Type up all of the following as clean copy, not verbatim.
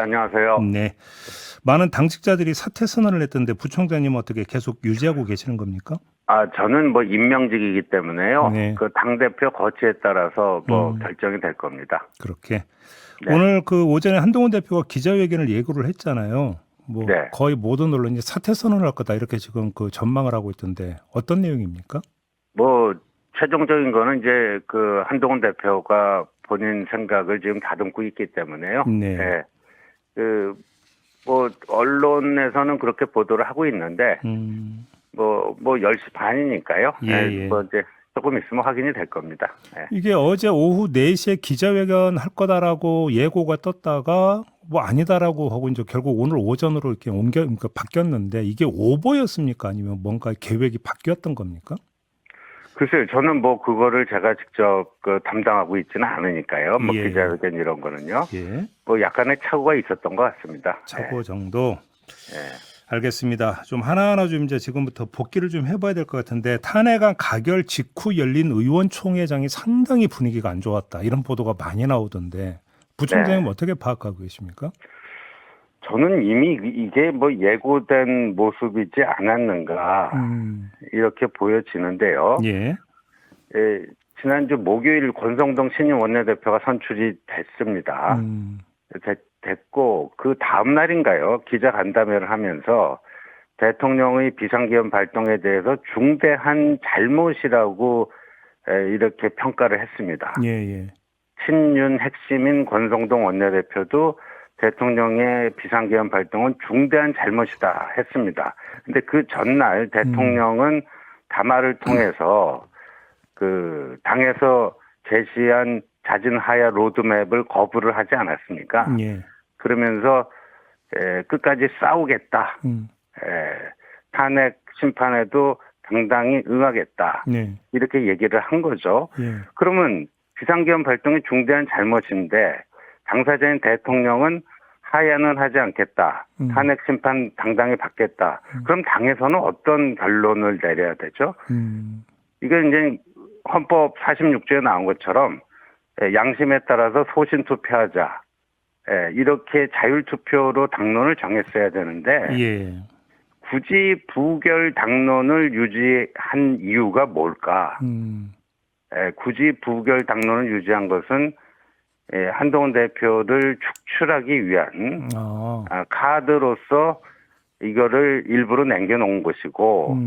안녕하세요. 네. 많은 당직자들이 사퇴 선언을 했던데 부총장님은 어떻게 계속 유지하고 계시는 겁니까? 저는 뭐 임명직이기 때문에요. 네. 그 당대표 거치에 따라서 뭐 음. 결정이 될 겁니다. 그렇게. 네. 오늘 그 오전에 한동훈 대표가 기자회견을 예고를 했잖아요. 뭐 네. 거의 모든 언론이 사퇴 선언을 할 거다 이렇게 지금 그 전망을 하고 있던데 어떤 내용입니까? 뭐 최종적인 거는 이제 그 한동훈 대표가 본인 생각을 지금 다듬고 있기 때문에요. 네. 네. 그 뭐 언론에서는 그렇게 보도를 하고 있는데 뭐 10시 반이니까요. 예, 네. 예. 뭐 이제 조금 있으면 확인이 될 겁니다. 네. 이게 어제 오후 4시에 기자회견 할 거다라고 예고가 떴다가 뭐 아니다라고 하고 이제 결국 오늘 오전으로 이렇게 그러니까 바뀌었는데 이게 오보였습니까? 아니면 뭔가 계획이 바뀌었던 겁니까? 글쎄요, 저는 뭐 그거를 제가 직접 그 담당하고 있지는 않으니까요. 뭐 예. 기자회견 이런 거는요. 예. 뭐 약간의 착오가 있었던 것 같습니다. 착오 정도. 예. 알겠습니다. 좀 하나하나 좀 이제 지금부터 복귀를 좀 해봐야 될 것 같은데 탄핵안 가결 직후 열린 의원총회장이 상당히 분위기가 안 좋았다. 이런 보도가 많이 나오던데 부총장님 네. 어떻게 파악하고 계십니까? 저는 이미 이게 뭐 예고된 모습이지 않았는가 이렇게 보여지는데요. 예. 예, 지난주 목요일 권성동 신임 원내대표가 선출이 됐습니다. 됐고 그 다음 날인가요? 기자간담회를 하면서 대통령의 비상계엄 발동에 대해서 중대한 잘못이라고 이렇게 평가를 했습니다. 예, 예. 친윤 핵심인 권성동 원내대표도 대통령의 비상계엄 발동은 중대한 잘못이다 했습니다. 근데 그 전날 대통령은 담화를 통해서 그 당에서 제시한 잦은 하야 로드맵을 거부를 하지 않았습니까? 예. 그러면서 끝까지 싸우겠다. 탄핵 심판에도 당당히 응하겠다. 네. 이렇게 얘기를 한 거죠. 예. 그러면 비상계엄 발동이 중대한 잘못인데 당사자인 대통령은 하야는 하지 않겠다. 탄핵 심판 당당히 받겠다. 그럼 당에서는 어떤 결론을 내려야 되죠? 이게 이제 헌법 46조에 나온 것처럼 양심에 따라서 소신 투표하자. 이렇게 자율투표로 당론을 정했어야 되는데 예. 굳이 부결 당론을 유지한 이유가 뭘까? 굳이 부결 당론을 유지한 것은 한동훈 대표를 축출하기 위한 카드로서 이거를 일부러 남겨놓은 것이고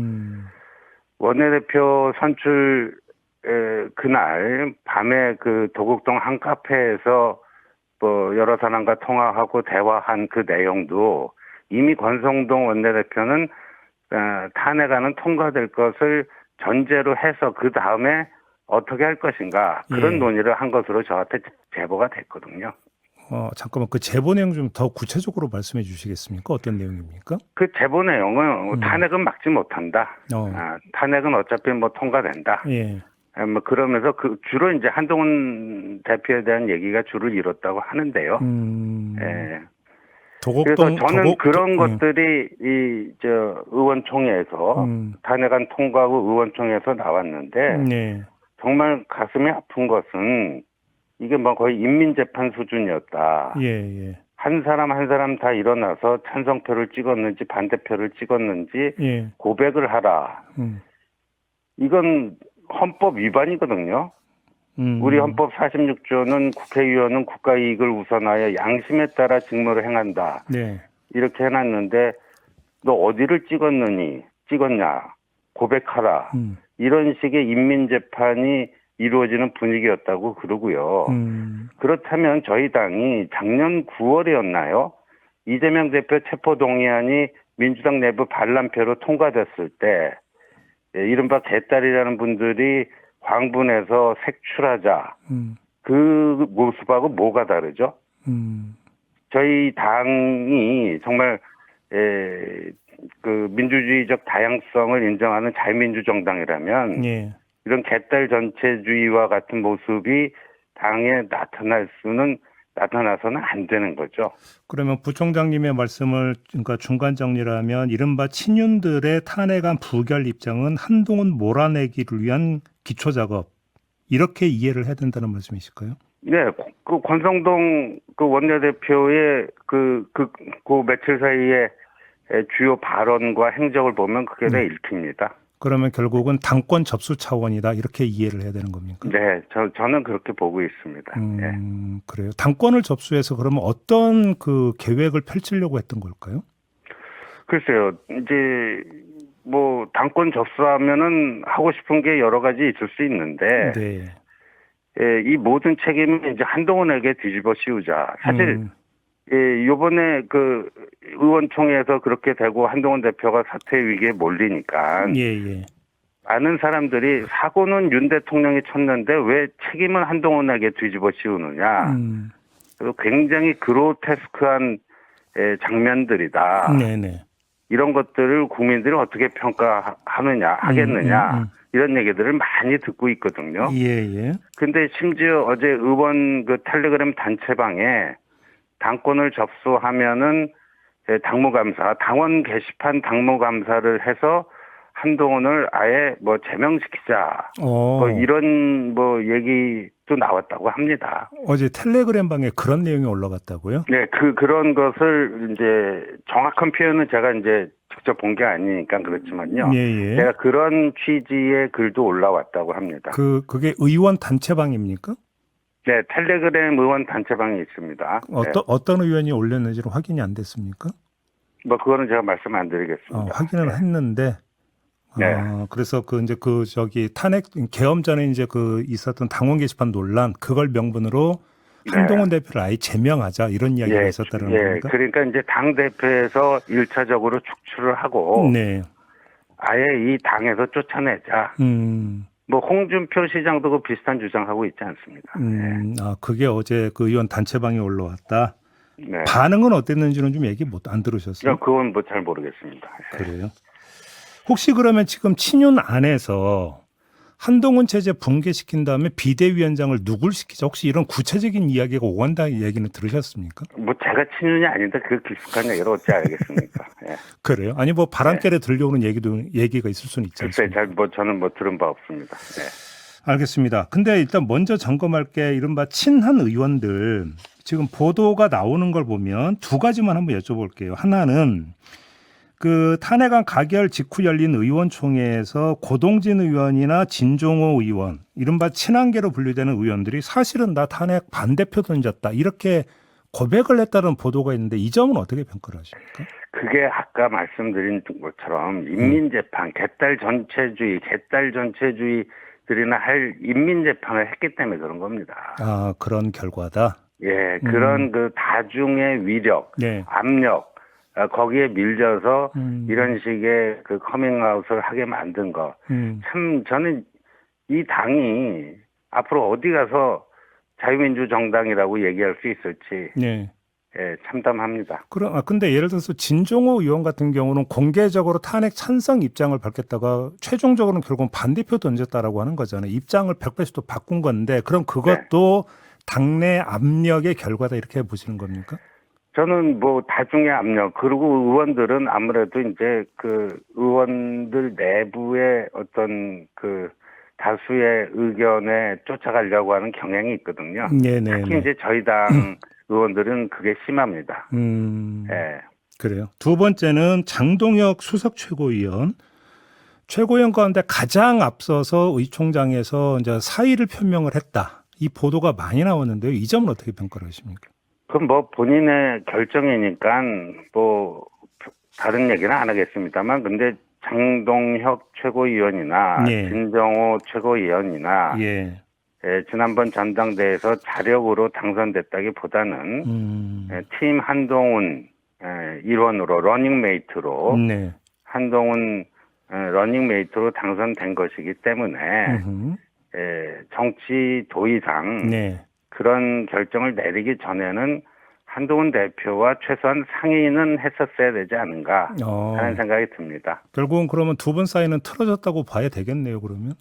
원내대표 선출 그날 밤에 그 도곡동 한 카페에서 뭐 여러 사람과 통화하고 대화한 그 내용도 이미 권성동 원내대표는 탄핵안은 통과될 것을 전제로 해서 그 다음에 어떻게 할 것인가 그런 논의를 한 것으로 저한테 제보가 됐거든요. 잠깐만 그 제보 내용 좀 더 구체적으로 말씀해 주시겠습니까? 어떤 내용입니까? 그 제보 내용은 탄핵은 막지 못한다. 탄핵은 어차피 뭐 통과된다. 예. 뭐 그러면서 그 주로 이제 한동훈 대표에 대한 얘기가 주를 이뤘다고 하는데요. 예. 그래서 저는 그런 것들이 의원총회에서 탄핵안 통과하고 의원총회에서 나왔는데 정말 가슴이 아픈 것은 이게 뭐 거의 인민재판 수준이었다. 예. 한 사람 한 사람 다 일어나서 찬성표를 찍었는지 반대표를 찍었는지 고백을 하라. 이건 헌법 위반이거든요. 우리 헌법 46조는 국회의원은 국가이익을 우선하여 양심에 따라 직무를 행한다. 네. 이렇게 해놨는데 너 어디를 찍었냐 고백하라. 이런 식의 인민재판이 이루어지는 분위기였다고 그러고요. 그렇다면 저희 당이 작년 9월이었나요? 이재명 대표 체포동의안이 민주당 내부 반란표로 통과됐을 때 이른바 개딸이라는 분들이 광분해서 색출하자. 그 모습하고 뭐가 다르죠? 저희 당이 정말 그 민주주의적 다양성을 인정하는 자유민주정당이라면 이런 개딸 전체주의와 같은 모습이 당에 나타나서는 안 되는 거죠. 그러면 부총장님의 말씀을 그러니까 중간 정리라면 이른바 친윤들의 탄핵안 부결 입장은 한동훈 몰아내기를 위한 기초 작업 이렇게 이해를 해야 된다는 말씀이실까요? 네, 그 권성동 그 원내대표의 그 며칠 사이에 주요 발언과 행적을 보면 그게 다 읽힙니다. 그러면 결국은 당권 접수 차원이다 이렇게 이해를 해야 되는 겁니까? 네, 저는 그렇게 보고 있습니다. 예. 그래요. 당권을 접수해서 그러면 어떤 그 계획을 펼치려고 했던 걸까요? 글쎄요, 이제 뭐 당권 접수하면은 하고 싶은 게 여러 가지 있을 수 있는데 네. 이 모든 책임을 이제 한동훈에게 뒤집어 씌우자. 사실 요번에 그 의원총회에서 그렇게 되고 한동훈 대표가 사퇴 위기에 몰리니까 예. 많은 사람들이 사고는 윤 대통령이 쳤는데 왜 책임은 한동훈에게 뒤집어 씌우느냐. 그래서 굉장히 그로테스크한 장면들이다. 네네. 이런 것들을 국민들이 어떻게 하겠느냐. 이런 얘기들을 많이 듣고 있거든요. 예. 근데 심지어 어제 의원 그 텔레그램 단체방에 당권을 접수하면은 당무감사, 당원 게시판 당무감사를 해서 한동훈을 아예 뭐 제명시키자. 뭐 이런 뭐 얘기도 나왔다고 합니다. 어제 텔레그램 방에 그런 내용이 올라갔다고요? 네, 그런 것을 이제 정확한 표현은 제가 이제 직접 본 게 아니니까 그렇지만요. 예. 제가 그런 취지의 글도 올라왔다고 합니다. 그게 의원 단체방입니까? 네, 텔레그램 의원 단체방이 있습니다. 어떤 의원이 올렸는지는 확인이 안 됐습니까? 뭐 그거는 제가 말씀 안 드리겠습니다. 확인을 했는데. 네. 그래서 탄핵 계엄 전에 이제 있었던 당원 게시판 논란 그걸 명분으로 한동훈 대표를 아예 제명하자 이런 이야기가 있었다는 겁니까? 그러니까 이제 당 대표에서 1차적으로 축출을 하고 네. 아예 이 당에서 쫓아내자. 뭐 홍준표 시장도 그 비슷한 주장하고 있지 않습니까? 그게 어제 그 의원 단체방에 올라왔다. 네. 반응은 어땠는지는 좀 얘기 안 들으셨어요? 그건 뭐 잘 모르겠습니다. 그래요? 혹시 그러면 지금 친윤 안에서 한동훈 체제 붕괴시킨 다음에 비대위원장을 누굴 시키자 혹시 이런 구체적인 이야기가 오간다는 얘기는 들으셨습니까? 뭐 제가 친윤이 아닌데 그 깊숙한 얘기를 어찌 알겠습니까? 예. 그래요? 아니 뭐 바람결에 들려오는 얘기가 있을 수는 있지 않습니까? 저는 뭐 들은 바 없습니다. 네. 알겠습니다. 근데 일단 먼저 점검할 게 이른바 친한 의원들 지금 보도가 나오는 걸 보면 두 가지만 한번 여쭤볼게요. 하나는 그 탄핵안 가결 직후 열린 의원총회에서 고동진 의원이나 진종호 의원, 이른바 친한계로 분류되는 의원들이 사실은 나 탄핵 반대표 던졌다 이렇게 고백을 했다는 보도가 있는데 이 점은 어떻게 평가를 하십니까? 그게 아까 말씀드린 것처럼 인민재판, 개딸 전체주의들이나 할 인민재판을 했기 때문에 그런 겁니다. 그런 결과다? 예, 그런 그 다중의 위력, 네. 압력, 거기에 밀려서 이런 식의 그 커밍아웃을 하게 만든 거. 참 저는 이 당이 앞으로 어디 가서 자유민주정당이라고 얘기할 수 있을지 네. 참담합니다. 근데 예를 들어서 진종호 의원 같은 경우는 공개적으로 탄핵 찬성 입장을 밝혔다가 최종적으로는 결국은 반대표 던졌다라고 하는 거잖아요. 입장을 180도 바꾼 건데 그럼 그것도 당내 압력의 결과다 이렇게 보시는 겁니까? 저는 뭐 다중의 압력 그리고 의원들은 아무래도 이제 그 의원들 내부의 어떤 그 다수의 의견에 쫓아가려고 하는 경향이 있거든요. 특히 이제 저희 당 의원들은 그게 심합니다. 네. 그래요. 두 번째는 장동혁 수석 최고위원 가운데 가장 앞서서 의총장에서 이제 사의를 표명을 했다. 이 보도가 많이 나왔는데요. 이 점은 어떻게 평가를 하십니까? 그럼 뭐 본인의 결정이니까 뭐 다른 얘기는 안 하겠습니다만 근데 장동혁 최고위원이나 진정호 최고위원이나 지난번 전당대회에서 자력으로 당선됐다기보다는 팀 한동훈 일원으로 러닝메이트로 한동훈 러닝메이트로 당선된 것이기 때문에 정치 도의상 그런 결정을 내리기 전에는 한동훈 대표와 최소한 상의는 했었어야 되지 않은가 하는 생각이 듭니다. 결국은 그러면 두 분 사이는 틀어졌다고 봐야 되겠네요, 그러면?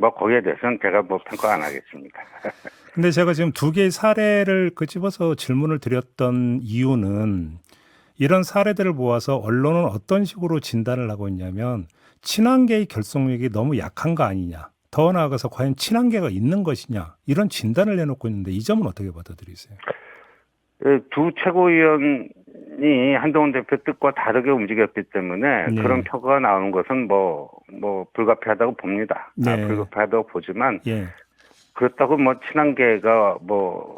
뭐 거기에 대해서는 제가 뭐 평가 안 하겠습니다. 근데 제가 지금 두 개의 사례를 끄집어서 질문을 드렸던 이유는 이런 사례들을 모아서 언론은 어떤 식으로 진단을 하고 있냐면 친한계의 결속력이 너무 약한 거 아니냐. 더 나아가서 과연 친한계가 있는 것이냐 이런 진단을 내놓고 있는데 이 점은 어떻게 받아들이세요? 두 최고위원이 한동훈 대표 뜻과 다르게 움직였기 때문에 네. 그런 표가 나오는 것은 뭐 불가피하다고 봅니다. 네. 불가피하다고 보지만 예. 그렇다고 뭐 친한계가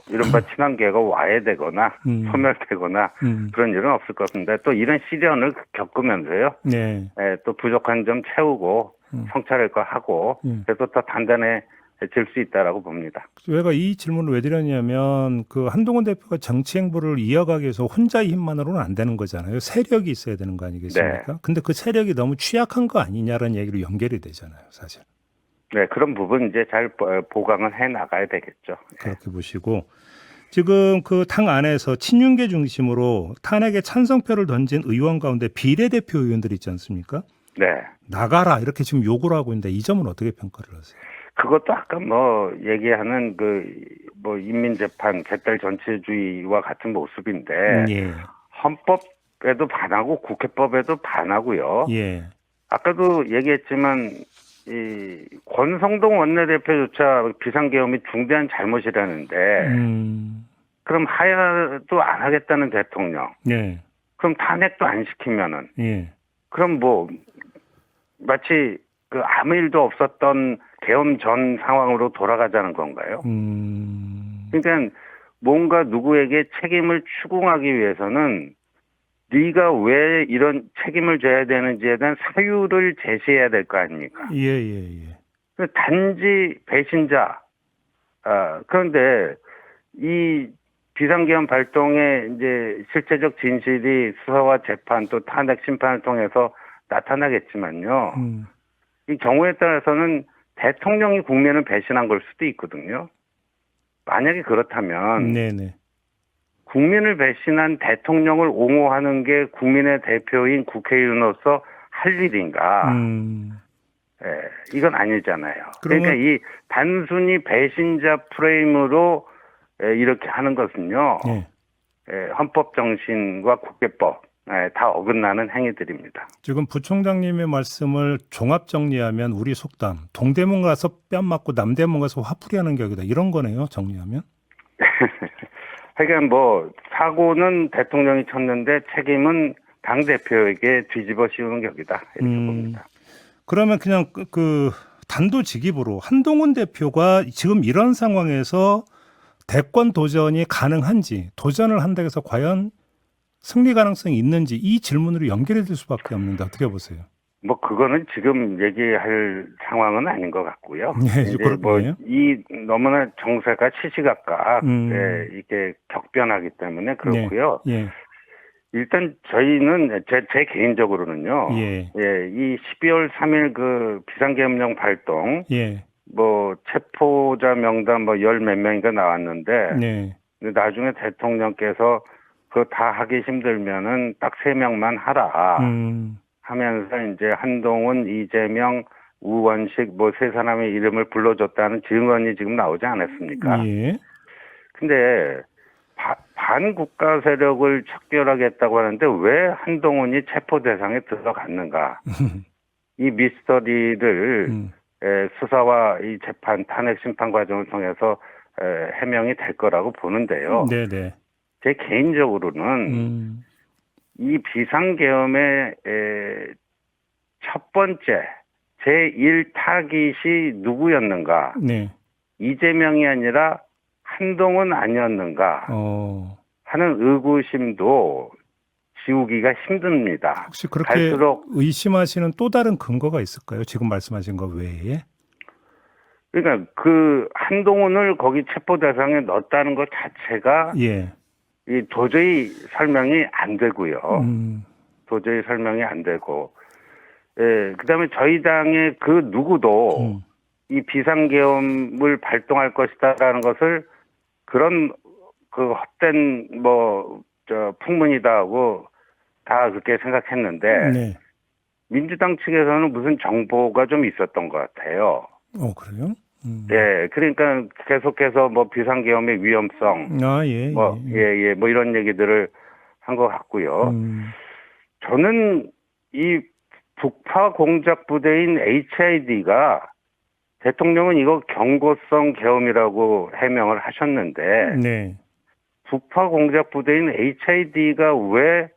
이른바 친한계가 와해되거나 소멸되거나 그런 일은 없을 것 같은데 또 이런 시련을 겪으면서요. 네. 또 부족한 점 채우고 성찰할 거 하고 그래서 더 단단해질 수 있다라고 봅니다. 제가 이 질문을 왜 드렸냐면 그 한동훈 대표가 정치 행보를 이어가기 위해서 혼자의 힘만으로는 안 되는 거잖아요. 세력이 있어야 되는 거 아니겠습니까? 네. 근데 그 세력이 너무 취약한 거 아니냐라는 얘기로 연결이 되잖아요, 사실. 네, 그런 부분 이제 잘 보강을 해 나가야 되겠죠. 그렇게 보시고 지금 그 당 안에서 친윤계 중심으로 탄핵에 찬성표를 던진 의원 가운데 비례대표 의원들 있지 않습니까? 네. 나가라 이렇게 지금 요구를 하고 있는데 이 점은 어떻게 평가를 하세요? 그것도 아까 얘기하는 인민재판 개딸 전체주의와 같은 모습인데 예. 헌법에도 반하고 국회법에도 반하고요. 예. 아까도 얘기했지만 이 권성동 원내대표조차 비상계엄이 중대한 잘못이라는데 그럼 하야도 안 하겠다는 대통령. 예. 그럼 탄핵도 안 시키면은 예. 그럼 마치 그 아무 일도 없었던 계엄 전 상황으로 돌아가자는 건가요? 그러니까 뭔가 누구에게 책임을 추궁하기 위해서는 네가 왜 이런 책임을 져야 되는지에 대한 사유를 제시해야 될 거 아닙니까? 예. 단지 배신자. 그런데 이 비상계엄 발동의 이제 실체적 진실이 수사와 재판 또 탄핵 심판을 통해서 나타나겠지만요. 이 경우에 따라서는 대통령이 국민을 배신한 걸 수도 있거든요. 만약에 그렇다면 네네. 국민을 배신한 대통령을 옹호하는 게 국민의 대표인 국회의원으로서 할 일인가? 이건 아니잖아요. 그러니까 이 단순히 배신자 프레임으로 이렇게 하는 것은요. 헌법 정신과 국회법 다 어긋나는 행위들입니다. 지금 부총장님의 말씀을 종합 정리하면 우리 속담 동대문 가서 뺨 맞고 남대문 가서 화풀이하는 격이다 이런 거네요. 정리하면. 그러니까 사고는 대통령이 쳤는데 책임은 당 대표에게 뒤집어 씌우는 격이다 이렇게 봅니다. 그러면 그냥 그 단도직입으로 한동훈 대표가 지금 이런 상황에서 대권 도전이 가능한지 도전을 한다고 해서 과연 승리 가능성이 있는지 이 질문으로 연결이 될 수밖에 없는데 어떻게 보세요? 그거는 지금 얘기할 상황은 아닌 것 같고요. 네, 이제 이 너무나 정세가 시시각각 이게 격변하기 때문에 그렇고요. 예. 일단 저희는 제 개인적으로는요. 예. 이 12월 3일 그 비상계엄령 발동, 체포자 명단 열 몇 명인가 나왔는데, 나중에 대통령께서 그거 다 하기 힘들면은 딱 3명만 하라. 하면서 이제 한동훈, 이재명, 우원식 세 사람의 이름을 불러줬다는 증언이 지금 나오지 않았습니까? 예. 근데 반국가 세력을 척결하겠다고 하는데 왜 한동훈이 체포 대상에 들어갔는가? 이 미스터리를 수사와 이 재판, 탄핵 심판 과정을 통해서 해명이 될 거라고 보는데요. 네네. 제 개인적으로는 이 비상계엄의 첫 번째 제1타깃이 누구였는가? 이재명이 아니라 한동훈 아니었는가? 하는 의구심도 지우기가 힘듭니다. 혹시 그렇게 의심하시는 또 다른 근거가 있을까요? 지금 말씀하신 거 외에? 그러니까 그 한동훈을 거기 체포 대상에 넣었다는 것 자체가 이 도저히 설명이 안 되고요. 도저히 설명이 안 되고, 그다음에 저희 당의 그 누구도 이 비상계엄을 발동할 것이다라는 것을 그런 그 헛된 풍문이다 하고 다 그렇게 생각했는데 민주당 측에서는 무슨 정보가 좀 있었던 것 같아요. 그래요? 네, 그러니까 계속해서 비상계엄의 위험성, 이런 얘기들을 한 것 같고요. 저는 이 북파 공작 부대인 HID가 대통령은 이거 경고성 계엄이라고 해명을 하셨는데 네. 북파 공작 부대인 HID가 왜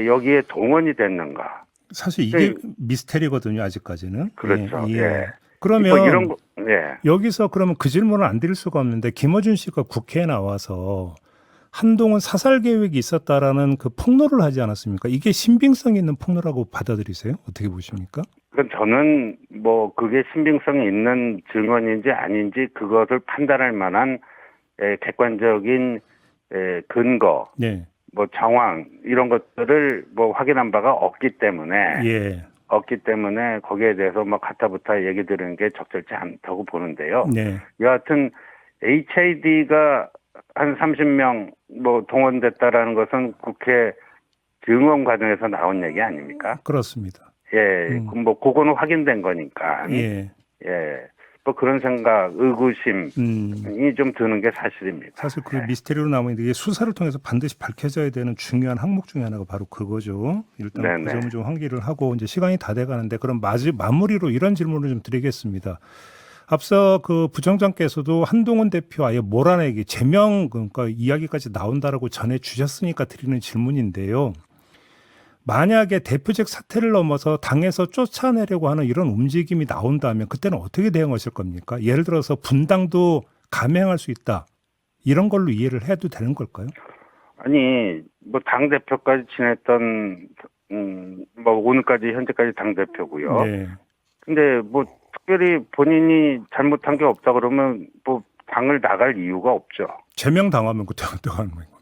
여기에 동원이 됐는가? 사실 이게 미스테리거든요, 아직까지는. 그렇죠. 예. 예. 그러면 뭐 이런 거, 예. 여기서 그러면 그 질문을 안 드릴 수가 없는데 김어준 씨가 국회에 나와서 한동훈 사살 계획이 있었다라는 그 폭로를 하지 않았습니까? 이게 신빙성 있는 폭로라고 받아들이세요? 어떻게 보십니까? 그건 저는 뭐 그게 신빙성이 있는 증언인지 아닌지 그것을 판단할 만한 객관적인 근거, 네. 뭐 정황 이런 것들을 뭐 확인한 바가 없기 때문에 예. 거기에 대해서 뭐 가타부타 얘기 들은 게 적절치 않다고 보는데요. 네. 여하튼 HID가 한 30명 뭐 동원됐다라는 것은 국회 증언 과정에서 나온 얘기 아닙니까? 그렇습니다. 예, 뭐 그거는 확인된 거니까. 예. 예. 뭐 그런 생각, 의구심이 좀 드는 게 사실입니다. 사실 그 미스테리로 남은 게 수사를 통해서 반드시 밝혀져야 되는 중요한 항목 중에 하나가 바로 그거죠. 일단 네네. 그 점을 좀 환기를 하고 이제 시간이 다 돼가는데 그럼 마무리로 이런 질문을 좀 드리겠습니다. 앞서 그 부총장께서도 한동훈 대표 아예 몰아내기 제명 그러니까 이야기까지 나온다라고 전해 주셨으니까 드리는 질문인데요. 만약에 대표직 사퇴를 넘어서 당에서 쫓아내려고 하는 이런 움직임이 나온다면 그때는 어떻게 대응하실 겁니까? 예를 들어서 분당도 감행할 수 있다. 이런 걸로 이해를 해도 되는 걸까요? 아니, 뭐 당 대표까지 지냈던 뭐 오늘까지 현재까지 당 대표고요. 네. 근데 뭐 특별히 본인이 잘못한 게 없다 그러면 뭐 당을 나갈 이유가 없죠. 제명 당하면 그때 어떡하는 겁니까?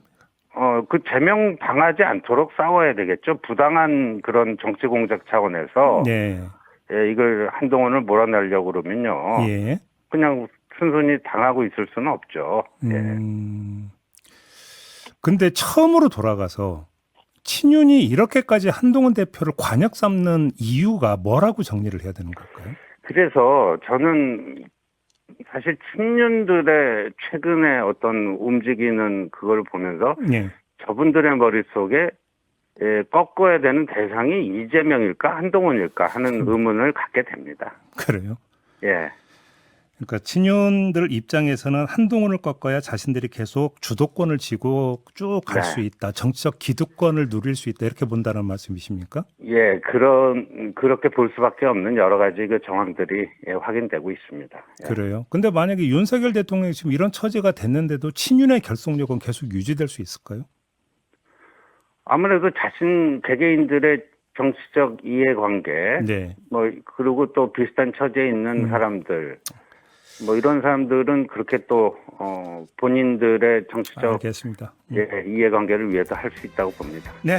그 제명 당하지 않도록 싸워야 되겠죠. 부당한 그런 정치 공작 차원에서 네. 이걸 한동훈을 몰아내려고 그러면요. 예. 그냥 순순히 당하고 있을 수는 없죠. 근데 처음으로 돌아가서 친윤이 이렇게까지 한동훈 대표를 관역 삼는 이유가 뭐라고 정리를 해야 되는 걸까요? 그래서 저는 사실 친윤들의 최근에 어떤 움직이는 그걸 보면서 네. 저분들의 머릿속에 꺾어야 되는 대상이 이재명일까 한동훈일까 하는 의문을 갖게 됩니다. 그래요? 예. 그러니까 친윤들 입장에서는 한동훈을 꺾어야 자신들이 계속 주도권을 쥐고 쭉 갈 수 네. 있다. 정치적 기득권을 누릴 수 있다. 이렇게 본다는 말씀이십니까? 예, 그렇게 볼 수밖에 없는 여러 가지 그 정황들이 확인되고 있습니다. 예. 그래요. 근데 만약에 윤석열 대통령이 지금 이런 처지가 됐는데도 친윤의 결속력은 계속 유지될 수 있을까요? 아무래도 자신 개개인들의 정치적 이해관계, 네. 뭐 그리고 또 비슷한 처지에 있는 사람들, 뭐 이런 사람들은 그렇게 또 본인들의 정치적 알겠습니다. 이해관계를 위해서 할 수 있다고 봅니다. 네.